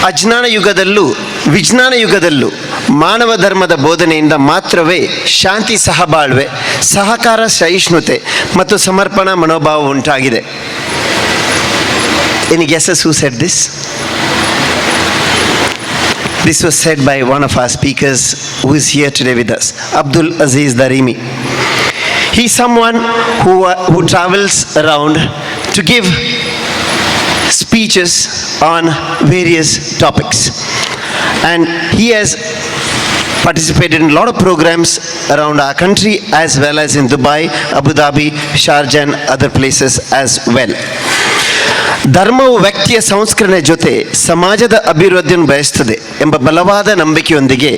ಅಜ್ಞಾನ ಯುಗದಲ್ಲೂ ವಿಜ್ಞಾನ ಯುಗದಲ್ಲೂ ಮಾನವ ಧರ್ಮದ ಬೋಧನೆಯಿಂದ ಮಾತ್ರವೇ ಶಾಂತಿ, ಸಹಬಾಳ್ವೆ, ಸಹಕಾರ, ಸಹಿಷ್ಣುತೆ ಮತ್ತು ಸಮರ್ಪಣಾ ಮನೋಭಾವ ಉಂಟಾಗಿದೆ. Any guesses who said this? This was said by one of our speakers who is here today with us, Abdul Aziz Darimi. He is someone who travels around to give speeches on various topics, and he has participated in a lot of programs around our country as well as in Dubai, Abu Dhabi, Sharjah and other places as well. ಧರ್ಮವು ವ್ಯಕ್ತಿಯ ಸಂಸ್ಕರಣೆ ಜೊತೆ ಸಮಾಜದ ಅಭಿವೃದ್ಧಿಯನ್ನು ಬಯಸುತ್ತದೆ ಎಂಬ ಬಲವಾದ ನಂಬಿಕೆಯೊಂದಿಗೆ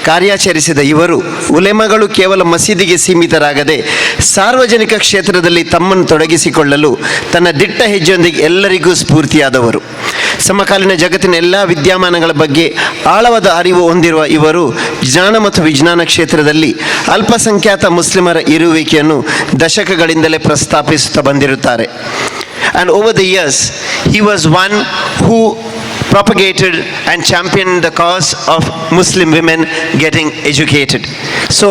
ಕಾರ್ಯಾಚರಿಸಿದ ಇವರು ಉಲೆಮಗಳು ಕೇವಲ ಮಸೀದಿಗೆ ಸೀಮಿತರಾಗದೆ ಸಾರ್ವಜನಿಕ ಕ್ಷೇತ್ರದಲ್ಲಿ ತಮ್ಮನ್ನು ತೊಡಗಿಸಿಕೊಳ್ಳಲು ತನ್ನ ದಿಟ್ಟ ಹೆಜ್ಜೆಯೊಂದಿಗೆ ಎಲ್ಲರಿಗೂ ಸ್ಫೂರ್ತಿಯಾದವರು. ಸಮಕಾಲೀನ ಜಗತ್ತಿನ ಎಲ್ಲ ವಿದ್ಯಮಾನಗಳ ಬಗ್ಗೆ ಆಳವಾದ ಅರಿವು ಹೊಂದಿರುವ ಇವರು ಜ್ಞಾನ ಮತ್ತು ವಿಜ್ಞಾನ ಕ್ಷೇತ್ರದಲ್ಲಿ ಅಲ್ಪಸಂಖ್ಯಾತ ಮುಸ್ಲಿಮರ ಇರುವಿಕೆಯನ್ನು ದಶಕಗಳಿಂದಲೇ ಪ್ರಸ್ತಾಪಿಸುತ್ತಾ ಬಂದಿರುತ್ತಾರೆ. And over the years, he was one who propagated and championed the cause of Muslim women getting educated. So,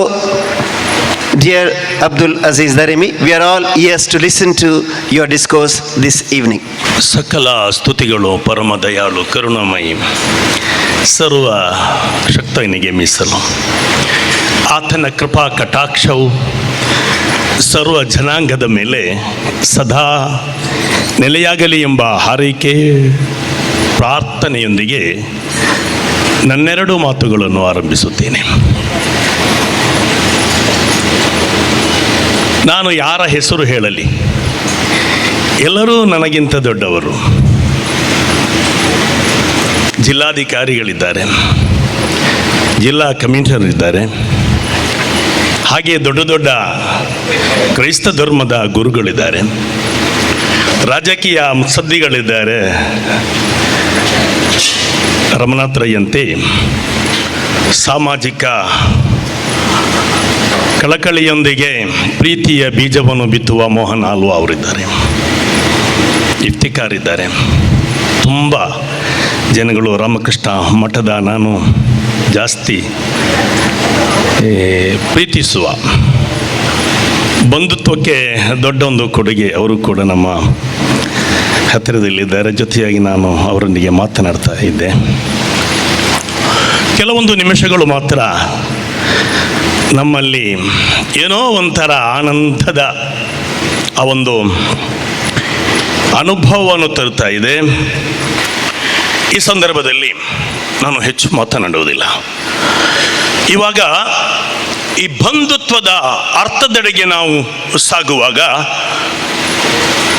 dear Abdul Aziz Darimi, we are all ears to listen to your discourse this evening. ಸಕಲ ಸ್ತುತಿಗಳು ಪರಮ ದಯಾಳು ಕರುಣಾಮಯಿ ಸರ್ವ ಶಕ್ತನಿಗೆ ಮೀಸಲು. ಆತನ ಕೃಪಾ ಕಟಾಕ್ಷವು ಸರ್ವ ಜನಾಂಗದ ಮೇಲೆ ಸದಾ ನೆಲೆಯಾಗಲಿ ಎಂಬ ಹಾರೈಕೆ ಪ್ರಾರ್ಥನೆಯೊಂದಿಗೆ ನನ್ನೆರಡು ಮಾತುಗಳನ್ನು ಆರಂಭಿಸುತ್ತೇನೆ. ನಾನು ಯಾರ ಹೆಸರು ಹೇಳಲಿ? ಎಲ್ಲರೂ ನನಗಿಂತ ದೊಡ್ಡವರು. ಜಿಲ್ಲಾಧಿಕಾರಿಗಳಿದ್ದಾರೆ, ಜಿಲ್ಲಾ ಕಮಿಷನರ್ ಇದ್ದಾರೆ, ಹಾಗೆ ದೊಡ್ಡ ದೊಡ್ಡ ಕ್ರೈಸ್ತ ಧರ್ಮದ ಗುರುಗಳಿದ್ದಾರೆ, ರಾಜಕೀಯ ಮುತ್ಸದ್ದಿಗಳಿದ್ದಾರೆ. ರಮನಾಥ್ ರೈಯಂತೆ ಸಾಮಾಜಿಕ ಕಳಕಳಿಯೊಂದಿಗೆ ಪ್ರೀತಿಯ ಬೀಜವನ್ನು ಬಿತ್ತುವ ಮೋಹನ್ ಆಲ್ವಾ ಅವರಿದ್ದಾರೆ, ಇಫ್ತಿಕಾರ್ ಇದ್ದಾರೆ. ತುಂಬ ಜನಗಳು ರಾಮಕೃಷ್ಣ ಮಠದ ನಾನು ಜಾಸ್ತಿ ಪ್ರೀತಿಸುವ ಬಂಧುತ್ವಕ್ಕೆ ದೊಡ್ಡ ಒಂದು ಕೊಡುಗೆ ಅವರು ಕೂಡ ನಮ್ಮ ಹತ್ತಿರದಲ್ಲಿದ್ದಾರೆ. ಜೊತೆಯಾಗಿ ನಾನು ಅವರೊಂದಿಗೆ ಮಾತನಾಡ್ತಾ ಇದ್ದೆ. ಕೆಲವೊಂದು ನಿಮಿಷಗಳು ಮಾತ್ರ ನಮ್ಮಲ್ಲಿ ಏನೋ ಒಂಥರ ಆನಂದದ ಆ ಒಂದು ಅನುಭವವನ್ನು ತರುತ್ತಾ ಇದೆ. ಈ ಸಂದರ್ಭದಲ್ಲಿ ನಾನು ಹೆಚ್ಚು ಮಾತನಾಡುವುದಿಲ್ಲ. ಇವಾಗ ಈ ಬಂಧುತ್ವದ ಅರ್ಥದೆಡೆಗೆ ನಾವು ಸಾಗುವಾಗ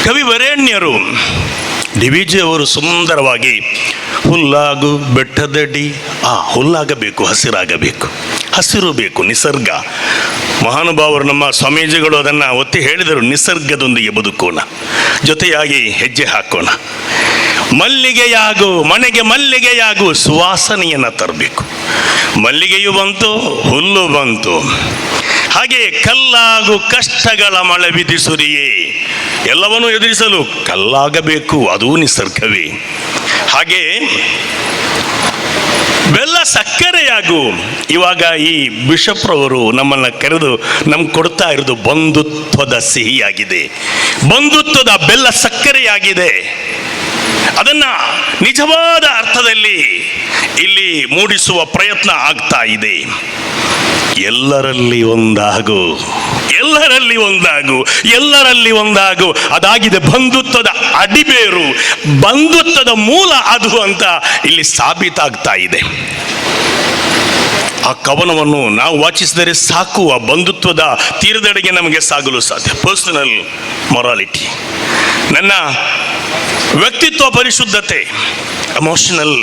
ಕವಿವರೇಣ್ಯರು ಡಿ.ವಿ.ಜಿ. ಅವರು ಸುಂದರವಾಗಿ ಹುಲ್ಲಾಗು ಬೆಟ್ಟದಡಿ, ಹುಲ್ಲಾಗಬೇಕು, ಹಸಿರಾಗಬೇಕು, ಹಸಿರು ಬೇಕು, ನಿಸರ್ಗ. ಮಹಾನುಭಾವರು ನಮ್ಮ ಸ್ವಾಮೀಜಿಗಳು ಅದನ್ನು ಒತ್ತಿ ಹೇಳಿದರು. ನಿಸರ್ಗದೊಂದಿಗೆ ಬದುಕೋಣ, ಜೊತೆಯಾಗಿ ಹೆಜ್ಜೆ ಹಾಕೋಣ. ಮಲ್ಲಿಗೆಯಾಗು ಮನೆಗೆ ಮಲ್ಲಿಗೆಯಾಗು, ಸುವಾಸನೆಯನ್ನು ತರಬೇಕು. ಮಲ್ಲಿಗೆಯು ಬಂತು, ಹುಲ್ಲು ಬಂತು. ಹಾಗೆ ಕಲ್ಲಾಗು ಕಷ್ಟಗಳ ಮಳೆ ವಿಧಿಸುರಿಯೇ, ಎಲ್ಲವನ್ನೂ ಎದುರಿಸಲು ಕಲ್ಲಾಗಬೇಕು, ಅದೂ ನಿಸರ್ಗವೇ. ಹಾಗೆ ಬೆಲ್ಲ ಸಕ್ಕರೆಯಾಗು. ಇವಾಗ ಈ ಬಿಷಪ್ರವರು ನಮ್ಮನ್ನು ಕರೆದು ನಮ್ಗೆ ಕೊಡ್ತಾ ಇರೋದು ಬಂಧುತ್ವದ ಸಿಹಿಯಾಗಿದೆ, ಬಂಧುತ್ವದ ಬೆಲ್ಲ ಸಕ್ಕರೆಯಾಗಿದೆ. ಅದನ್ನ ನಿಜವಾದ ಅರ್ಥದಲ್ಲಿ ಇಲ್ಲಿ ಮೂಡಿಸುವ ಪ್ರಯತ್ನ ಆಗ್ತಾ ಇದೆ. ಎಲ್ಲರಲ್ಲಿ ಒಂದಾಗು, ಎಲ್ಲರಲ್ಲಿ ಒಂದಾಗು, ಎಲ್ಲರಲ್ಲಿ ಒಂದಾಗು. ಅದಾಗಿದೆ ಬಂಧುತ್ವದ ಅಡಿಬೇರು, ಬಂಧುತ್ವದ ಮೂಲ ಅದು ಅಂತ ಇಲ್ಲಿ ಸಾಬೀತಾಗ್ತಾ ಇದೆ. ಆ ಕವನವನ್ನು ನಾವು ವಾಚಿಸಿದರೆ ಸಾಕು, ಆ ಬಂಧುತ್ವದ ತೀರದೆಡೆಗೆ ನಮಗೆ ಸಾಗಲು ಸಾಧ್ಯ. ಪರ್ಸನಲ್ ಮೊರಾಲಿಟಿ, ನನ್ನ ವ್ಯಕ್ತಿತ್ವ ಪರಿಶುದ್ಧತೆ, ಎಮೋಷನಲ್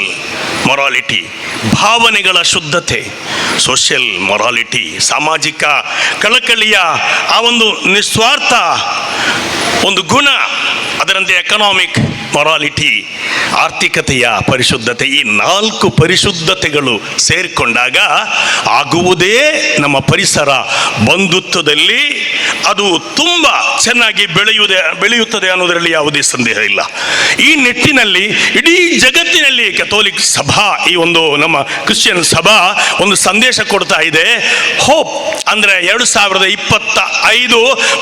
ಮೊರಾಲಿಟಿ, ಭಾವನೆಗಳ ಶುದ್ಧತೆ, ಸೋಷಿಯಲ್ ಮೊರಾಲಿಟಿ, ಸಾಮಾಜಿಕ ಕಳಕಳಿಯ ಆ ಒಂದು ನಿಸ್ವಾರ್ಥ ಒಂದು ಗುಣ, ಅದರಂತೆ ಎಕನಾಮಿಕ್ ಮೊರಾಲಿಟಿ, ಆರ್ಥಿಕತೆಯ ಪರಿಶುದ್ಧತೆ, ಈ 4 ಪರಿಶುದ್ಧತೆಗಳು ಸೇರಿಕೊಂಡಾಗ ಆಗುವುದೇ ನಮ್ಮ ಪರಿಸರ ಬಂಧುತ್ವದಲ್ಲಿ ಅದು ತುಂಬ ಚೆನ್ನಾಗಿ ಬೆಳೆಯುತ್ತದೆ ಅನ್ನೋದರಲ್ಲಿ ಯಾವುದೇ ಸಂದೇಹ ಇಲ್ಲ. ಈ ನಿಟ್ಟಿನಲ್ಲಿ ಇಡೀ ಜಗತ್ತಿನಲ್ಲಿ ಕೆಥೋಲಿಕ್ ಸಭಾ, ಈ ಒಂದು ನಮ್ಮ ಕ್ರಿಶ್ಚಿಯನ್ ಸಭಾ ಒಂದು ಸಂದೇಶ ಕೊಡ್ತಾ ಇದೆ. ಹೋಪ್ ಅಂದ್ರೆ 2025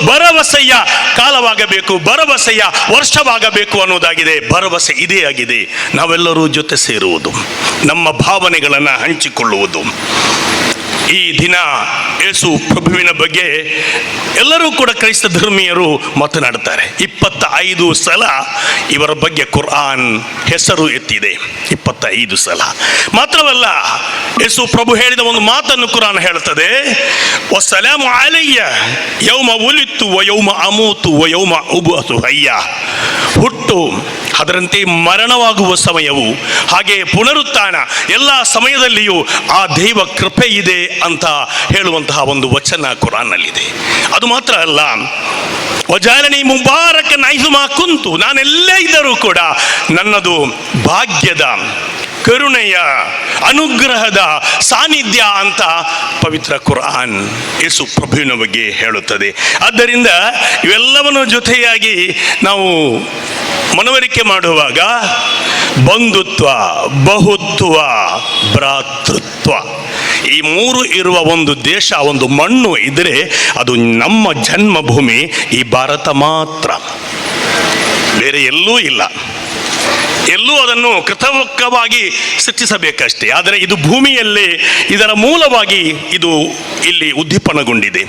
ಭರವಸೆಯ ಕಾಲವಾಗಬೇಕು, ಭರವಸೆಯ ವರ್ಷವಾಗಬೇಕು ಅನ್ನೋದಾಗಿದೆ. ಭರವಸೆ ಇದೇ ಆಗಿದೆ. ನಾವೆಲ್ಲರೂ ಜೊತೆ ಸೇರುವುದು, ನಮ್ಮ ಭಾವನೆಗಳನ್ನು ಹಂಚಿಕೊಳ್ಳುವುದು. ಈ ದಿನ ಯೇಸು ಪ್ರಭುವಿನ ಬಗ್ಗೆ ಎಲ್ಲರೂ ಕೂಡ ಕ್ರೈಸ್ತ ಧರ್ಮೀಯರು ಮಾತನಾಡುತ್ತಾರೆ. 25 ಸಲ ಇವರ ಬಗ್ಗೆ ಕುರ್ಆನ್ ಹೆಸರು ಎತ್ತಿದೆ. 25 ಸಲ ಮಾತ್ರವಲ್ಲ, ಯೇಸು ಪ್ರಭು ಹೇಳಿದ ಒಂದು ಮಾತನ್ನು ಕುರ್ಆನ್ ಹೇಳುತ್ತದೆ, ವಸ್ಸಲಾಮು ಅಲಯ್ಯ ಯೌಮ ಉಲಿತ್ತು ವ ಯೌಮ ಅಮೂತು ವ ಯೌಮ ಉಬಅಸು ಹಯ್ಯ. ಹುಟ್ಟು, ಅದರಂತೆ ಮರಣವಾಗುವ ಸಮಯವು, ಹಾಗೆ ಪುನರುತ್ಥಾನ, ಎಲ್ಲ ಸಮಯದಲ್ಲಿಯೂ ಆ ದೈವ ಕೃಪೆ ಇದೆ ಅಂತ ಹೇಳುವಂತಹ ಒಂದು ವಚನ ಕುರಾನ್ನಲ್ಲಿದೆ. ಅದು ಮಾತ್ರ ಅಲ್ಲ, ವಜಾಲನಿ ಮುಬಾರಕ ನೈಸುಮಾ ಕುಂತು, ನಾನೆಲ್ಲೇ ಇದ್ದರೂ ಕೂಡ ನನ್ನದು ಭಾಗ್ಯದ, ಕರುಣೆಯ, ಅನುಗ್ರಹದ ಸಾನ್ನಿಧ್ಯ ಅಂತ ಪವಿತ್ರ ಕುರ್ಆನ್ ಯೇಸು ಪ್ರಭುವಿನ ಬಗ್ಗೆ ಹೇಳುತ್ತದೆ. ಆದ್ದರಿಂದ ಇವೆಲ್ಲವನ್ನು ಜೊತೆಯಾಗಿ ನಾವು ಮನವರಿಕೆ ಮಾಡುವಾಗ ಬಂಧುತ್ವ, ಬಹುತ್ವ, ಭ್ರಾತೃತ್ವ, ಈ 3 ಇರುವ ಒಂದು ದೇಶ, ಒಂದು ಮಣ್ಣು ಇದ್ದರೆ ಅದು ನಮ್ಮ ಜನ್ಮಭೂಮಿ ಈ ಭಾರತ ಮಾತ್ರ, ಬೇರೆ ಎಲ್ಲೂ ಇಲ್ಲ. ಎಲ್ಲೂ ಅದನ್ನು ಕೃತಕವಾಗಿ ಸೃಷ್ಟಿಸಬೇಕಷ್ಟೇ. ಆದರೆ ಇದು ಭೂಮಿಯಲ್ಲಿ ಇದರ ಮೂಲವಾಗಿ ಇದು ಇಲ್ಲಿ ಉದ್ದೀಪನಗೊಂಡಿದೆ.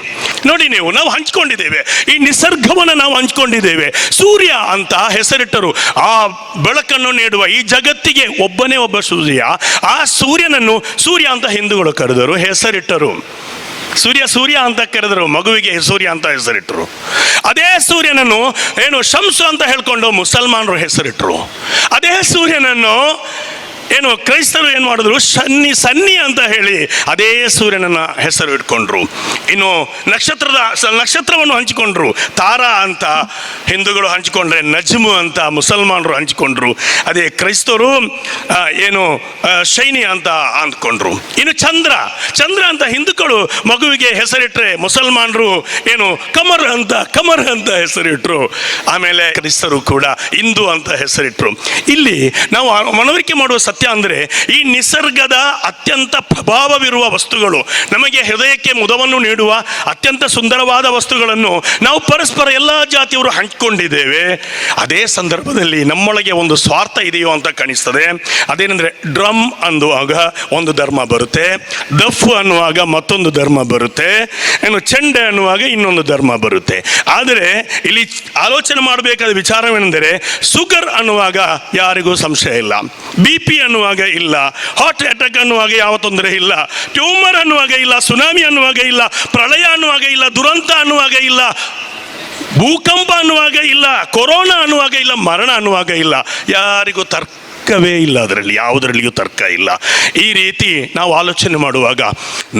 ನೋಡಿ, ನಾವು ಹಂಚ್ಕೊಂಡಿದ್ದೇವೆ, ಈ ನಿಸರ್ಗವನ್ನು ನಾವು ಹಂಚ್ಕೊಂಡಿದ್ದೇವೆ. ಸೂರ್ಯ ಅಂತ ಹೆಸರಿಟ್ಟರು. ಆ ಬೆಳಕನ್ನು ನೀಡುವ ಈ ಜಗತ್ತಿಗೆ ಒಬ್ಬನೇ ಒಬ್ಬ ಸೂರ್ಯ. ಆ ಸೂರ್ಯನನ್ನು ಸೂರ್ಯ ಅಂತ ಹಿಂದೂಗಳು ಕರೆದರು, ಹೆಸರಿಟ್ಟರು. ಸೂರ್ಯ ಅಂತ ಕರೆದರು, ಮಗುವಿಗೆ ಸೂರ್ಯ ಅಂತ ಹೆಸರಿಟ್ಟರು. ಅದೇ ಸೂರ್ಯನನ್ನು ಶಂಸು ಅಂತ ಹೇಳ್ಕೊಂಡು ಮುಸಲ್ಮಾನರು ಹೆಸರಿಟ್ಟರು. ಅದೇ ಸೂರ್ಯನನ್ನು ಕ್ರೈಸ್ತರು ಮಾಡಿದ್ರು, ಸನ್ನಿ ಅಂತ ಹೇಳಿ ಅದೇ ಸೂರ್ಯನನ್ನ ಹೆಸರು ಇಟ್ಕೊಂಡ್ರು. ಇನ್ನು ನಕ್ಷತ್ರವನ್ನು ಹಂಚಿಕೊಂಡ್ರು. ತಾರಾ ಅಂತ ಹಿಂದೂಗಳು ಹಂಚಿಕೊಂಡ್ರೆ, ನಜ್ಮು ಅಂತ ಮುಸಲ್ಮಾನರು ಹಂಚಿಕೊಂಡ್ರು. ಅದೇ ಕ್ರೈಸ್ತರು ಶೈನಿ ಅಂತ ಅಂದ್ಕೊಂಡ್ರು. ಇನ್ನು ಚಂದ್ರ ಅಂತ ಹಿಂದೂಗಳು ಮಗುವಿಗೆ ಹೆಸರಿಟ್ರೆ, ಮುಸಲ್ಮಾನರು ಕಮರ್ ಅಂತ ಹೆಸರಿಟ್ರು. ಆಮೇಲೆ ಕ್ರೈಸ್ತರು ಕೂಡ ಹಿಂದೂ ಅಂತ ಹೆಸರಿಟ್ರು. ಇಲ್ಲಿ ನಾವು ಮನವರಿಕೆ ಮಾಡುವ ಸತ್ಯ ಅಂದರೆ, ಈ ನಿಸರ್ಗದ ಅತ್ಯಂತ ಪ್ರಭಾವವಿರುವ ವಸ್ತುಗಳು, ನಮಗೆ ಹೃದಯಕ್ಕೆ ಮುದವನ್ನು ನೀಡುವ ಅತ್ಯಂತ ಸುಂದರವಾದ ವಸ್ತುಗಳನ್ನು ನಾವು ಪರಸ್ಪರ ಎಲ್ಲ ಜಾತಿಯವರು ಹಂಚಿಕೊಂಡಿದ್ದೇವೆ. ಅದೇ ಸಂದರ್ಭದಲ್ಲಿ ನಮ್ಮೊಳಗೆ ಒಂದು ಸ್ವಾರ್ಥ ಇದೆಯೋ ಅಂತ ಕಾಣಿಸ್ತದೆ. ಅದೇನೆಂದರೆ, ಡ್ರಮ್ ಅನ್ನುವಾಗ ಒಂದು ಧರ್ಮ ಬರುತ್ತೆ, ದಫ್ ಅನ್ನುವಾಗ ಮತ್ತೊಂದು ಧರ್ಮ ಬರುತ್ತೆ, ಚೆಂಡೆ ಅನ್ನುವಾಗ ಇನ್ನೊಂದು ಧರ್ಮ ಬರುತ್ತೆ. ಆದರೆ ಇಲ್ಲಿ ಆಲೋಚನೆ ಮಾಡಬೇಕಾದ ವಿಚಾರವೇನೆಂದರೆ, ಶುಗರ್ ಅನ್ನುವಾಗ ಯಾರಿಗೂ ಸಂಶಯ ಇಲ್ಲ, BP ಅನ್ನುವಾಗ ಇಲ್ಲ, ಹಾರ್ಟ್ ಅಟ್ಯಾಕ್ ಅನ್ನುವಾಗ ಯಾವ ತೊಂದರೆ ಇಲ್ಲ, ಟ್ಯೂಮರ್ ಅನ್ನುವಾಗ ಇಲ್ಲ, ಸುನಾಮಿ ಅನ್ನುವಾಗ ಇಲ್ಲ, ಪ್ರಳಯ ಅನ್ನುವಾಗ ಇಲ್ಲ, ದುರಂತ ಅನ್ನುವಾಗ ಇಲ್ಲ, ಭೂಕಂಪ ಅನ್ನುವಾಗ ಇಲ್ಲ, ಕೊರೋನಾ ಅನ್ನುವಾಗ ಇಲ್ಲ, ಮರಣ ಅನ್ನುವಾಗ ಇಲ್ಲ. ಯಾರಿಗೂ ತರ್ಕವೇ ಇಲ್ಲ, ಅದರಲ್ಲಿ ಯಾವುದರಲ್ಲಿಯೂ ತರ್ಕ ಇಲ್ಲ. ಈ ರೀತಿ ನಾವು ಆಲೋಚನೆ ಮಾಡುವಾಗ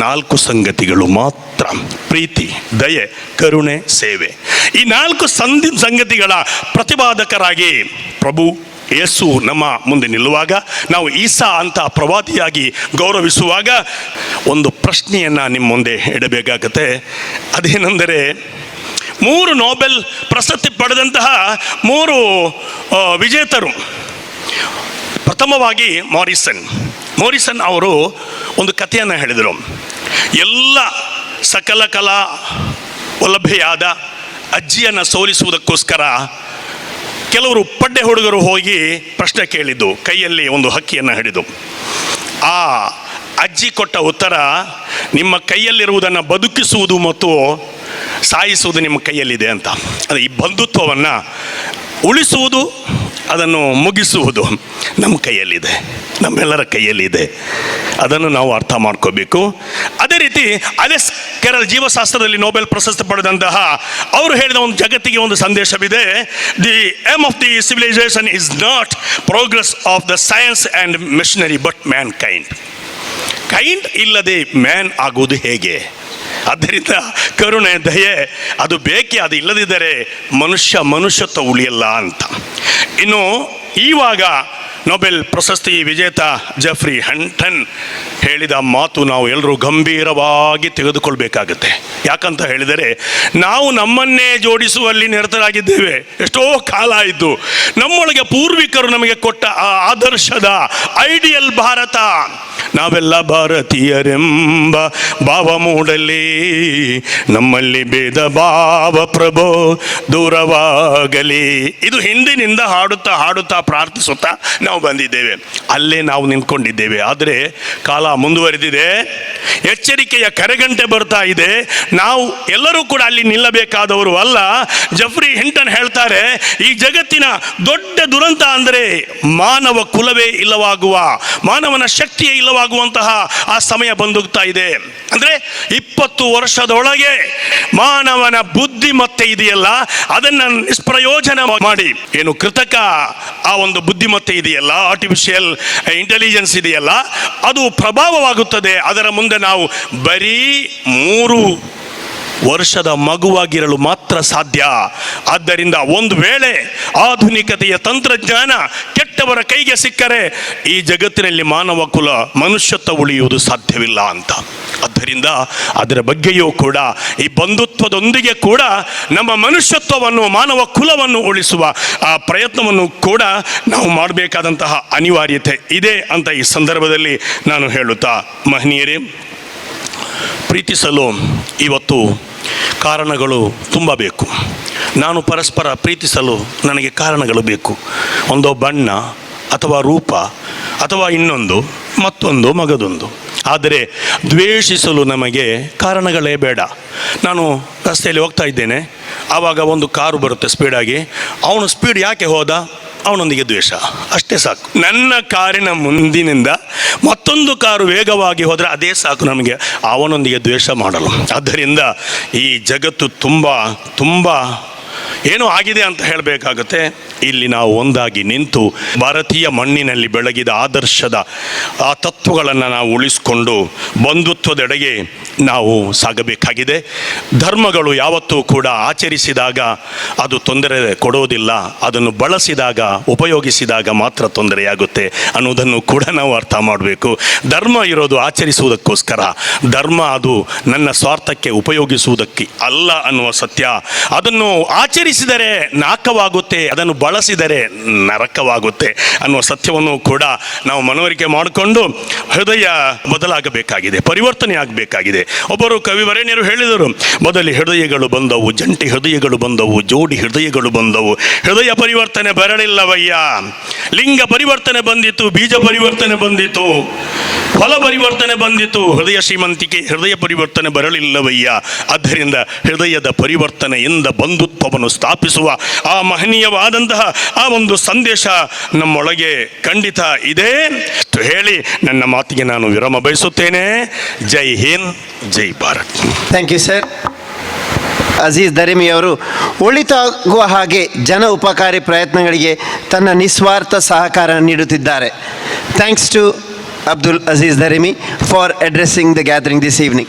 4 ಸಂಗತಿಗಳು ಮಾತ್ರ: ಪ್ರೀತಿ, ದಯೆ, ಕರುಣೆ, ಸೇವೆ. ಈ 4 ಸಂಗತಿಗಳ ಪ್ರತಿಪಾದಕರಾಗಿ ಪ್ರಭು ಯೇಸು ನಮ್ಮ ಮುಂದೆ ನಿಲ್ಲುವಾಗ, ನಾವು ಈಸಾ ಅಂತ ಪ್ರವಾದಿಯಾಗಿ ಗೌರವಿಸುವಾಗ ಒಂದು ಪ್ರಶ್ನೆಯನ್ನು ನಿಮ್ಮ ಮುಂದೆ ಇಡಬೇಕಾಗತ್ತೆ. ಅದೇನೆಂದರೆ, 3 ನೊಬೆಲ್ ಪ್ರಶಸ್ತಿ ಪಡೆದಂತಹ 3 ವಿಜೇತರು. ಪ್ರಥಮವಾಗಿ ಮಾರಿಸನ್ ಅವರು ಒಂದು ಕಥೆಯನ್ನು ಹೇಳಿದರು. ಎಲ್ಲ ಸಕಲ ಕಲಾ ವಲ್ಲಭೆಯಾದ ಅಜ್ಜಿಯನ್ನು ಸೋಲಿಸುವುದಕ್ಕೋಸ್ಕರ ಕೆಲವರು ಪಡ್ಡೆ ಹುಡುಗರು ಹೋಗಿ ಪ್ರಶ್ನೆ ಕೇಳಿದ್ದು, ಕೈಯಲ್ಲಿ ಒಂದು ಹಕ್ಕಿಯನ್ನು ಹಿಡಿದು. ಆ ಅಜ್ಜಿ ಕೊಟ್ಟ ಉತ್ತರ, ನಿಮ್ಮ ಕೈಯಲ್ಲಿರುವುದನ್ನು ಬದುಕಿಸುವುದು ಮತ್ತು ಸಾಯಿಸುವುದು ನಿಮ್ಮ ಕೈಯಲ್ಲಿದೆ ಅಂತ. ಅದು ಈ ಬಂಧುತ್ವವನ್ನು ಉಳಿಸುವುದು, ಅದನ್ನು ಮುಗಿಸುವುದು ನಮ್ಮ ಕೈಯಲ್ಲಿದೆ, ನಮ್ಮೆಲ್ಲರ ಕೈಯಲ್ಲಿದೆ. ಅದನ್ನು ನಾವು ಅರ್ಥ ಮಾಡ್ಕೋಬೇಕು. ಅದೇ ರೀತಿ ಅಲೆಕ್ಸ್ ಕೆರಲ್ ಜೀವಶಾಸ್ತ್ರದಲ್ಲಿ ನೊಬೆಲ್ ಪ್ರಶಸ್ತಿ ಪಡೆದಂತಹ ಅವರು ಹೇಳಿದ ಒಂದು ಜಗತ್ತಿಗೆ ಒಂದು ಸಂದೇಶವಿದೆ. The aim of the civilisation is not progress of the science and missionary but mankind. ಇಲ್ಲದೆ ಮ್ಯಾನ್ ಆಗುವುದು ಹೇಗೆ? ಆದ್ದರಿಂದ ಕರುಣೆ, ದಯೆ ಅದು ಬೇಕೇ, ಅದು ಇಲ್ಲದಿದ್ದರೆ ಮನುಷ್ಯತ್ವ ಉಳಿಯಲ್ಲ ಅಂತ. ಇನ್ನು ಈವಾಗ ನೊಬೆಲ್ ಪ್ರಶಸ್ತಿ ವಿಜೇತ ಜೆಫ್ರಿ ಹಂಟನ್ ಹೇಳಿದ ಮಾತು ನಾವು ಎಲ್ಲರೂ ಗಂಭೀರವಾಗಿ ತೆಗೆದುಕೊಳ್ಬೇಕಾಗತ್ತೆ. ಯಾಕಂತ ಹೇಳಿದರೆ, ನಾವು ನಮ್ಮನ್ನೇ ಜೋಡಿಸುವಲ್ಲಿ ನಿರತರಾಗಿದ್ದೇವೆ. ಎಷ್ಟೋ ಕಾಲ ಆಯಿತು. ನಮ್ಮೊಳಗೆ ಪೂರ್ವಿಕರು ನಮಗೆ ಕೊಟ್ಟ ಆ ಆದರ್ಶದ ಐಡಿಯಲ್ ಭಾರತ, ನಾವೆಲ್ಲ ಭಾರತೀಯರೆಂಬ ಭಾವ ಮೂಡಲಿ, ನಮ್ಮಲ್ಲಿ ಭೇದ ಭಾವ ಪ್ರಭೋ ದೂರವಾಗಲಿ, ಇದು ಹಿಂದಿನಿಂದ ಹಾಡುತ್ತಾ ಪ್ರಾರ್ಥಿಸುತ್ತಾ ನಾವು ಬಂದಿದ್ದೇವೆ. ಅಲ್ಲೇ ನಾವು ನಿಂತ್ಕೊಂಡಿದ್ದೇವೆ. ಆದರೆ ಕಾಲ ಮುಂದುವರೆದಿದೆ, ಎಚ್ಚರಿಕೆಯ ಕರೆಗಂಟೆ ಬರ್ತಾ ಇದೆ. ನಾವು ಎಲ್ಲರೂ ಕೂಡ ಅಲ್ಲಿ ನಿಲ್ಲಬೇಕಾದವರು ಅಲ್ಲ. ಜೆಫ್ರಿ ಹಿಂಟನ್ ಹೇಳ್ತಾರೆ, ಈ ಜಗತ್ತಿನ ದೊಡ್ಡ ದುರಂತ ಅಂದರೆ ಮಾನವ ಕುಲವೇ ಇಲ್ಲವಾಗುವ, ಮಾನವನ ಶಕ್ತಿಯೇ ಇಲ್ಲವಾಗುವಂತಹ ಆ ಸಮಯ ಬಂದೋಗ್ತಾ ಇದೆ. ಅಂದರೆ 20 ವರ್ಷದೊಳಗೆ ಮಾನವನ ಬುದ್ಧಿಮತ್ತೆ ಇದೆಯಲ್ಲ, ಅದನ್ನು ನಿಷ್ಪ್ರಯೋಜನ ಮಾಡಿ, ಏನು ಕೃತಕ ಆ ಒಂದು ಬುದ್ಧಿಮತ್ತೆ ಇದೆಯಲ್ಲ, ಆರ್ಟಿಫಿಷಿಯಲ್ ಇಂಟೆಲಿಜೆನ್ಸ್ ಇದೆಯಲ್ಲ, ಅದು ಪ್ರಭಾವವಾಗುತ್ತದೆ. ಅದರ ಮುಂದೆ ನಾವು ಬರೀ 3 ವರ್ಷದ ಮಗುವಾಗಿರಲು ಮಾತ್ರ ಸಾಧ್ಯ. ಆದ್ದರಿಂದ ಒಂದು ವೇಳೆ ಆಧುನಿಕತೆಯ ತಂತ್ರಜ್ಞಾನ ಕೆಟ್ಟವರ ಕೈಗೆ ಸಿಕ್ಕರೆ ಈ ಜಗತ್ತಿನಲ್ಲಿ ಮಾನವ ಕುಲ, ಮನುಷ್ಯತ್ವ ಉಳಿಯುವುದು ಸಾಧ್ಯವಿಲ್ಲ ಅಂತ. ಆದ್ದರಿಂದ ಅದರ ಬಗ್ಗೆಯೂ ಕೂಡ ಈ ಬಂಧುತ್ವದೊಂದಿಗೆ ಕೂಡ ನಮ್ಮ ಮನುಷ್ಯತ್ವವನ್ನು, ಮಾನವ ಕುಲವನ್ನು ಉಳಿಸುವ ಆ ಪ್ರಯತ್ನವನ್ನು ಕೂಡ ನಾವು ಮಾಡಬೇಕಾದಂತಹ ಅನಿವಾರ್ಯತೆ ಇದೆ ಅಂತ ಈ ಸಂದರ್ಭದಲ್ಲಿ ನಾನು ಹೇಳುತ್ತಾ, ಮಹನೀಯರೇ, ಪ್ರೀತಿಸಲು ಇವತ್ತು ಕಾರಣಗಳು ತುಂಬ ಬೇಕು. ನಾನು ಪರಸ್ಪರ ಪ್ರೀತಿಸಲು ನನಗೆ ಕಾರಣಗಳು ಬೇಕು. ಒಂದೋ ಬಣ್ಣ ಅಥವಾ ರೂಪ ಅಥವಾ ಇನ್ನೊಂದು ಮತ್ತೊಂದು ಮಗದೊಂದು. ಆದರೆ ದ್ವೇಷಿಸಲು ನಮಗೆ ಕಾರಣಗಳೇ ಬೇಡ. ನಾನು ರಸ್ತೆಯಲ್ಲಿ ಹೋಗ್ತಾ ಇದ್ದೇನೆ, ಆವಾಗ ಒಂದು ಕಾರು ಬರುತ್ತೆ ಸ್ಪೀಡಾಗಿ. ಅವನು ಸ್ಪೀಡ್ ಯಾಕೆ ಹೋದ? ಅವನೊಂದಿಗೆ ದ್ವೇಷ, ಅಷ್ಟೇ ಸಾಕು. ನನ್ನ ಕಾರಿನ ಮುಂದಿನಿಂದ ಮತ್ತೊಂದು ಕಾರು ವೇಗವಾಗಿ ಹೋದರೆ ಅದೇ ಸಾಕು ನಮಗೆ, ಅವನೊಂದಿಗೆ ದ್ವೇಷ ಮಾಡಲು. ಆದ್ದರಿಂದ ಈ ಜಗತ್ತು ತುಂಬ ಏನೋ ಆಗಿದೆ ಅಂತ ಹೇಳಬೇಕಾಗುತ್ತೆ. ಇಲ್ಲಿ ನಾವು ಒಂದಾಗಿ ನಿಂತು ಭಾರತೀಯ ಮಣ್ಣಿನಲ್ಲಿ ಬೆಳಗಿದ ಆದರ್ಶದ ಆ ತತ್ವಗಳನ್ನು ನಾವು ಉಳಿಸಿಕೊಂಡು ಬಂಧುತ್ವದೆಡೆಗೆ ನಾವು ಸಾಗಬೇಕಾಗಿದೆ. ಧರ್ಮಗಳು ಯಾವತ್ತೂ ಕೂಡ ಆಚರಿಸಿದಾಗ ಅದು ತೊಂದರೆ ಕೊಡೋದಿಲ್ಲ, ಅದನ್ನು ಬಳಸಿದಾಗ, ಉಪಯೋಗಿಸಿದಾಗ ಮಾತ್ರ ತೊಂದರೆಯಾಗುತ್ತೆ ಅನ್ನೋದನ್ನು ಕೂಡ ನಾವು ಅರ್ಥ ಮಾಡಬೇಕು. ಧರ್ಮ ಇರೋದು ಆಚರಿಸುವುದಕ್ಕೋಸ್ಕರ, ಧರ್ಮ ಅದು ನನ್ನ ಸ್ವಾರ್ಥಕ್ಕೆ ಉಪಯೋಗಿಸುವುದಕ್ಕೆ ಅಲ್ಲ ಅನ್ನುವ ಸತ್ಯ. ಅದನ್ನು ಆಚರಿಸಿದರೆ ನಾಕವಾಗುತ್ತೆ, ಅದನ್ನು ಬಳಸಿದರೆ ನರಕವಾಗುತ್ತೆ ಅನ್ನುವ ಸತ್ಯವನ್ನು ಕೂಡ ನಾವು ಮನವರಿಕೆ ಮಾಡಿಕೊಂಡು ಹೃದಯ ಬದಲಾಗಬೇಕಾಗಿದೆ, ಪರಿವರ್ತನೆ ಆಗಬೇಕಾಗಿದೆ. ಒಬ್ಬರು ಕವಿವರೇಣ್ಯರು ಹೇಳಿದರು, ಮೊದಲು ಹೃದಯಗಳು ಬಂದವು, ಜಂಟಿ ಹೃದಯಗಳು ಬಂದವು, ಜೋಡಿ ಹೃದಯಗಳು ಬಂದವು, ಹೃದಯ ಪರಿವರ್ತನೆ ಬರಲಿಲ್ಲವಯ್ಯ. ಲಿಂಗ ಪರಿವರ್ತನೆ ಬಂದಿತು, ಬೀಜ ಪರಿವರ್ತನೆ ಬಂದಿತು, ಫಲ ಪರಿವರ್ತನೆ ಬಂದಿತು, ಹೃದಯ ಶ್ರೀಮಂತಿಕೆ, ಹೃದಯ ಪರಿವರ್ತನೆ ಬರಲಿಲ್ಲವಯ್ಯ. ಆದ್ದರಿಂದ ಹೃದಯದ ಪರಿವರ್ತನೆಯಿಂದ ಬಂಧುತ್ವವನ್ನು ಸ್ಥಾಪಿಸುವ ಆ ಮಹನೀಯವಾದಂತಹ ಆ ಒಂದು ಸಂದೇಶ ನಮ್ಮೊಳಗೆ ಖಂಡಿತ ಇದೆ ಹೇಳಿ ನನ್ನ ಮಾತಿಗೆ ನಾನು ವಿರಾಮ ಬಯಸುತ್ತೇನೆ. ಜೈ ಹಿಂದ್, ಜೈ Bharat. Thank you sir. Aziz Darimi ಅವರು ಒಳಿತಾಗುವ ಹಾಗೆ ಜನ ಉಪಕಾರಿ ಪ್ರಯತ್ನಗಳಿಗೆ ತನ್ನ ನಿಸ್ವಾರ್ಥ ಸಹಕಾರ ನೀಡುತ್ತಿದ್ದಾರೆ. Thanks to Abdul Aziz Darimi for addressing the gathering this evening.